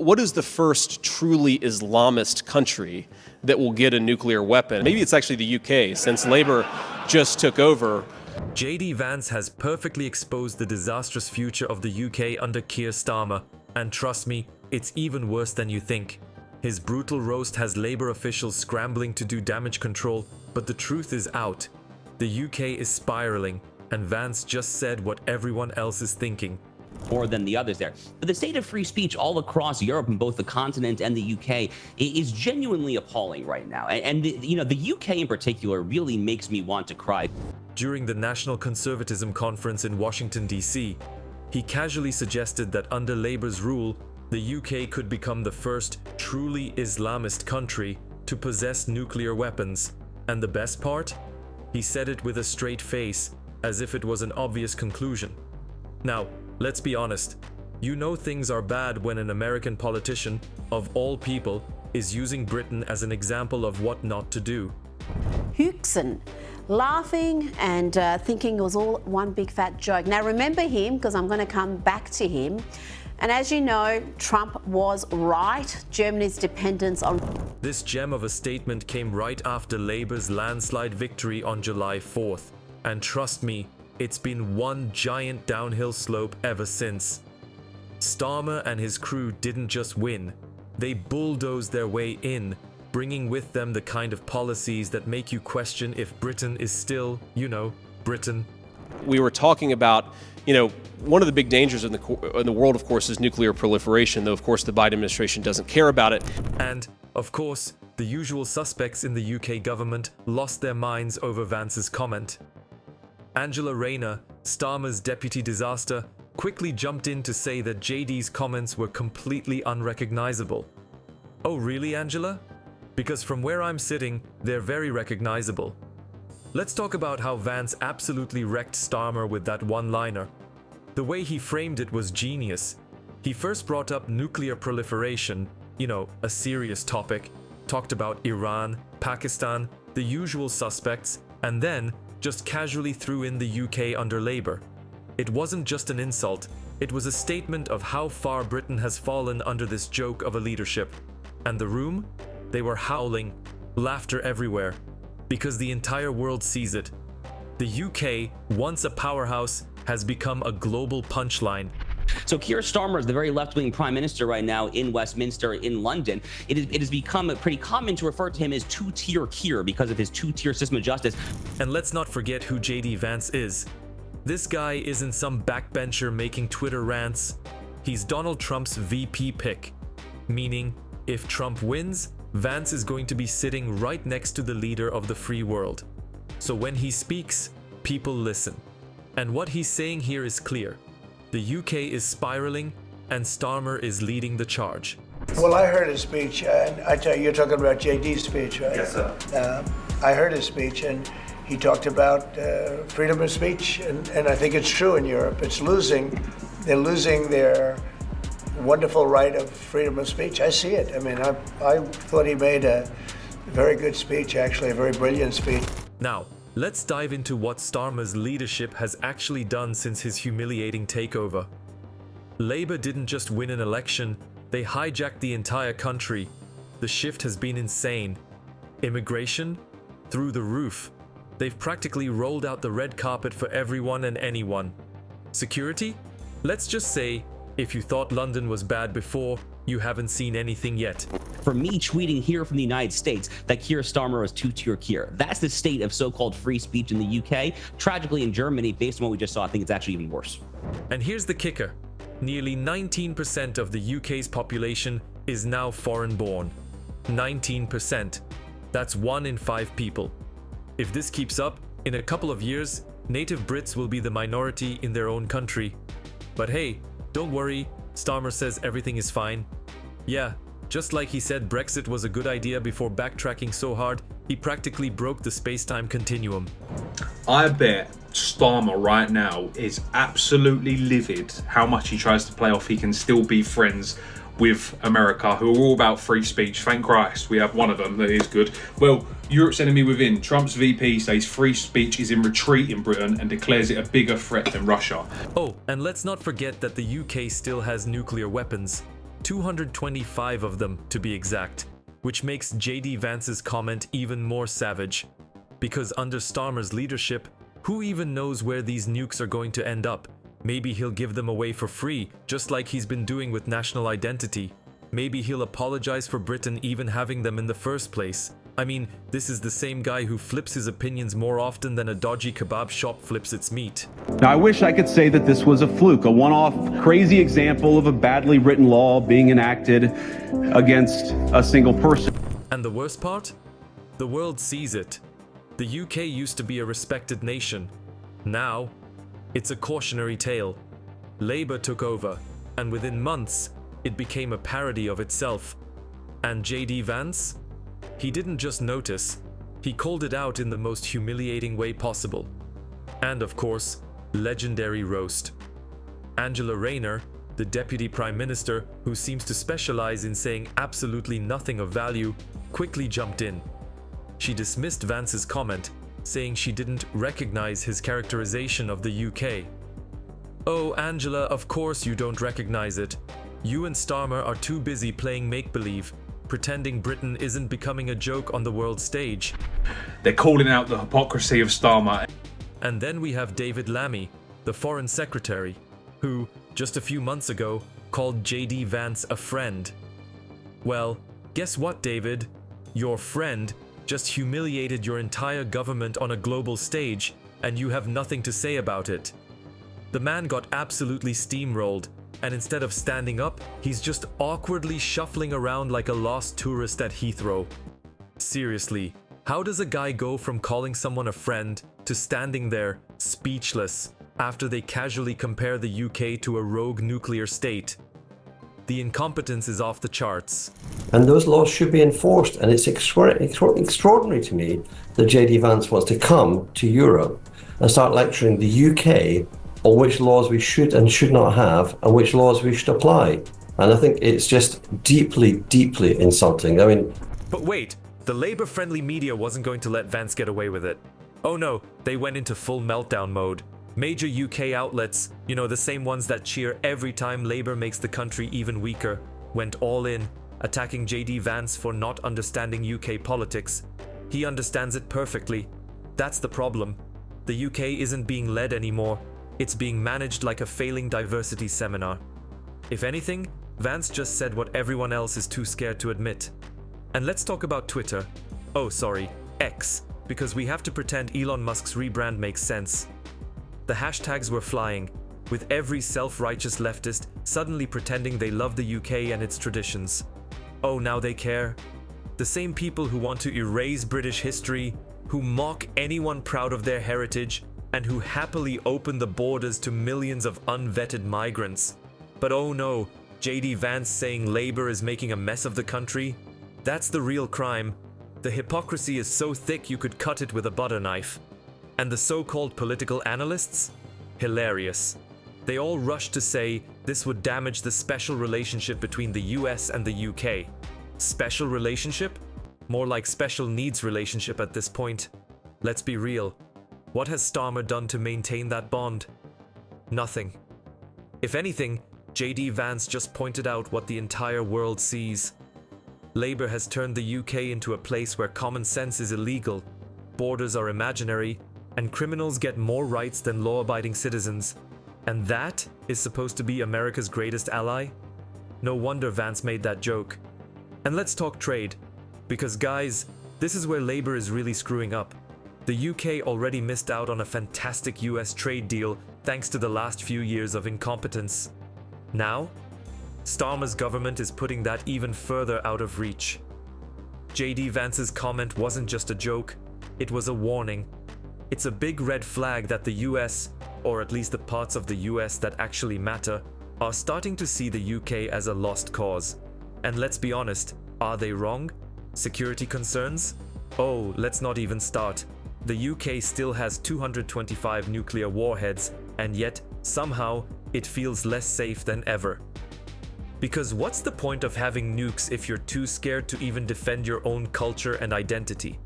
what is the first truly Islamist country that will get a nuclear weapon? Maybe it's actually the UK, since Labour just took over. JD Vance has perfectly exposed the disastrous future of the UK under Keir Starmer. And trust me, it's even worse than you think. His brutal roast has Labour officials scrambling to do damage control, but the truth is out. The UK is spiraling, and Vance just said what everyone else is thinking. More than the others there. But the state of free speech all across Europe and both the continent and the UK is genuinely appalling right now. And the UK in particular really makes me want to cry. During the National Conservatism Conference in Washington, D.C., he casually suggested that under Labour's rule, the UK could become the first truly Islamist country to possess nuclear weapons. And the best part? He said it with a straight face, as if it was an obvious conclusion. Now, let's be honest. You know things are bad when an American politician, of all people, is using Britain as an example of what not to do. Huxon, laughing and thinking it was all one big fat joke. Now remember him, because I'm going to come back to him. And as you know, Trump was right. Germany's dependence on... This gem of a statement came right after Labour's landslide victory on July 4th. And trust me, it's been one giant downhill slope ever since. Starmer and his crew didn't just win, they bulldozed their way in, bringing with them the kind of policies that make you question if Britain is still, Britain. We were talking about, one of the big dangers in the world, of course, is nuclear proliferation, though, of course, the Biden administration doesn't care about it. And, of course, the usual suspects in the UK government lost their minds over Vance's comment. Angela Rayner, Starmer's deputy disaster, quickly jumped in to say that JD's comments were completely unrecognizable. Oh really, Angela? Because from where I'm sitting, they're very recognizable. Let's talk about how Vance absolutely wrecked Starmer with that one-liner. The way he framed it was genius. He first brought up nuclear proliferation, a serious topic, talked about Iran, Pakistan, the usual suspects, and then just casually threw in the UK under Labour. It wasn't just an insult, it was a statement of how far Britain has fallen under this joke of a leadership. And the room? They were howling, laughter everywhere, because the entire world sees it. The UK, once a powerhouse, has become a global punchline. So Keir Starmer is the very left-wing prime minister right now in Westminster, in London. It has become pretty common to refer to him as two-tier Keir because of his two-tier system of justice. And let's not forget who JD Vance is. This guy isn't some backbencher making Twitter rants. He's Donald Trump's VP pick. Meaning, if Trump wins, Vance is going to be sitting right next to the leader of the free world. So when he speaks, people listen. And what he's saying here is clear. The UK is spiraling, and Starmer is leading the charge. Well, I heard his speech, and I tell you, you're talking about JD's speech, right? Yes, sir. I heard his speech, and he talked about freedom of speech, and I think it's true in Europe. They're losing their wonderful right of freedom of speech. I see it. I mean, I thought he made a very good speech, actually, a very brilliant speech. Now, let's dive into what Starmer's leadership has actually done since his humiliating takeover. Labour didn't just win an election, they hijacked the entire country. The shift has been insane. Immigration? Through the roof. They've practically rolled out the red carpet for everyone and anyone. Security? Let's just say, if you thought London was bad before, you haven't seen anything yet. For me tweeting here from the United States that Keir Starmer is two-tier Keir. That's the state of so-called free speech in the UK. Tragically in Germany, based on what we just saw, I think it's actually even worse. And here's the kicker. Nearly 19% of the UK's population is now foreign-born. 19%. That's 1 in 5 people. If this keeps up, in a couple of years, native Brits will be the minority in their own country. But hey, don't worry, Starmer says everything is fine. Yeah, just like he said Brexit was a good idea before backtracking so hard, he practically broke the space-time continuum. I bet Starmer right now is absolutely livid how much he tries to play off he can still be friends with America, who are all about free speech. Thank Christ we have one of them that is good. Well, Europe's enemy within. Trump's VP says free speech is in retreat in Britain and declares it a bigger threat than Russia. Oh, and let's not forget that the UK still has nuclear weapons. 225 of them to be exact, which makes JD Vance's comment even more savage. Because under Starmer's leadership, who even knows where these nukes are going to end up? Maybe he'll give them away for free, just like he's been doing with national identity. Maybe he'll apologize for Britain even having them in the first place. I mean, this is the same guy who flips his opinions more often than a dodgy kebab shop flips its meat. Now, I wish I could say that this was a fluke, a one-off crazy example of a badly written law being enacted against a single person. And the worst part? The world sees it. The UK used to be a respected nation. Now, it's a cautionary tale. Labour took over, and within months, it became a parody of itself. And JD Vance? He didn't just notice, he called it out in the most humiliating way possible. And of course, legendary roast. Angela Rayner, the Deputy Prime Minister, who seems to specialize in saying absolutely nothing of value, quickly jumped in. She dismissed Vance's comment, saying she didn't recognize his characterization of the UK. Oh, Angela, of course you don't recognize it. You and Starmer are too busy playing make-believe, pretending Britain isn't becoming a joke on the world stage. They're calling out the hypocrisy of Starmer. And then we have David Lammy, the Foreign Secretary, who, just a few months ago, called JD Vance a friend. Well, guess what, David? Your friend just humiliated your entire government on a global stage, and you have nothing to say about it. The man got absolutely steamrolled, and instead of standing up, he's just awkwardly shuffling around like a lost tourist at Heathrow. Seriously, how does a guy go from calling someone a friend to standing there, speechless, after they casually compare the UK to a rogue nuclear state? The incompetence is off the charts. And those laws should be enforced, and it's extraordinary to me that JD Vance wants to come to Europe and start lecturing the UK on which laws we should and should not have and which laws we should apply. And I think it's just deeply, deeply insulting. I mean... But wait, the Labour-friendly media wasn't going to let Vance get away with it. Oh no, they went into full meltdown mode. Major UK outlets, you know, the same ones that cheer every time Labour makes the country even weaker, went all in, attacking JD Vance for not understanding UK politics. He understands it perfectly. That's the problem. The UK isn't being led anymore. It's being managed like a failing diversity seminar. If anything, Vance just said what everyone else is too scared to admit. And let's talk about Twitter. Oh, sorry, X, because we have to pretend Elon Musk's rebrand makes sense. The hashtags were flying, with every self-righteous leftist suddenly pretending they love the UK and its traditions. Oh, now they care? The same people who want to erase British history, who mock anyone proud of their heritage, and who happily open the borders to millions of unvetted migrants. But oh no, JD Vance saying Labour is making a mess of the country? That's the real crime. The hypocrisy is so thick you could cut it with a butter knife. And the so-called political analysts? Hilarious. They all rushed to say this would damage the special relationship between the US and the UK. Special relationship? More like special needs relationship at this point. Let's be real. What has Starmer done to maintain that bond? Nothing. If anything, JD Vance just pointed out what the entire world sees. Labour has turned the UK into a place where common sense is illegal, borders are imaginary, and criminals get more rights than law-abiding citizens. And that is supposed to be America's greatest ally? No wonder Vance made that joke. And let's talk trade. Because guys, this is where Labour is really screwing up. The UK already missed out on a fantastic US trade deal thanks to the last few years of incompetence. Now, Starmer's government is putting that even further out of reach. JD Vance's comment wasn't just a joke, it was a warning. It's a big red flag that the US, or at least the parts of the US that actually matter, are starting to see the UK as a lost cause. And let's be honest, are they wrong? Security concerns? Oh, let's not even start. The UK still has 225 nuclear warheads, and yet, somehow, it feels less safe than ever. Because what's the point of having nukes if you're too scared to even defend your own culture and identity?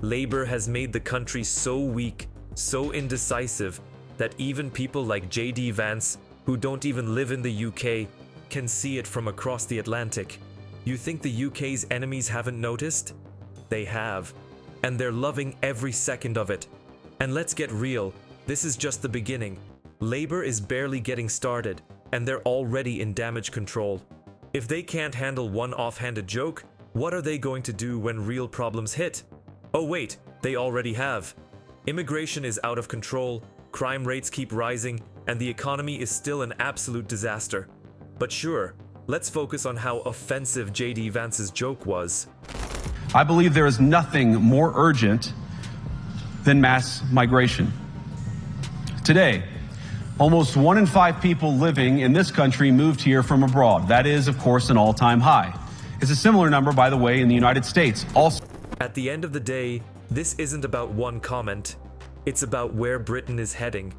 Labour has made the country so weak, so indecisive, that even people like JD Vance, who don't even live in the UK, can see it from across the Atlantic. You think the UK's enemies haven't noticed? They have, and they're loving every second of it. And let's get real, this is just the beginning. Labour is barely getting started, and they're already in damage control. If they can't handle one offhanded joke, what are they going to do when real problems hit? Oh wait, they already have. Immigration is out of control, crime rates keep rising, and the economy is still an absolute disaster. But sure, let's focus on how offensive J.D. Vance's joke was. I believe there is nothing more urgent than mass migration. Today, almost 1 in 5 people living in this country moved here from abroad. That is, of course, an all-time high. It's a similar number, by the way, in the United States. Also, At the end of the day, this isn't about one comment. It's about where Britain is heading.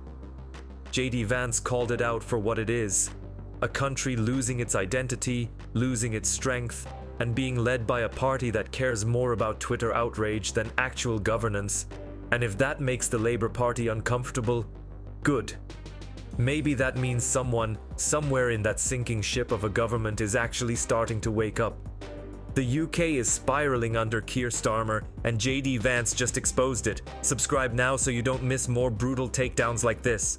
J.D. Vance called it out for what it is. A country losing its identity, losing its strength, and being led by a party that cares more about Twitter outrage than actual governance. And if that makes the Labour Party uncomfortable, good. Maybe that means someone, somewhere in that sinking ship of a government is actually starting to wake up. The UK is spiraling under Keir Starmer, and J.D. Vance just exposed it. Subscribe now so you don't miss more brutal takedowns like this.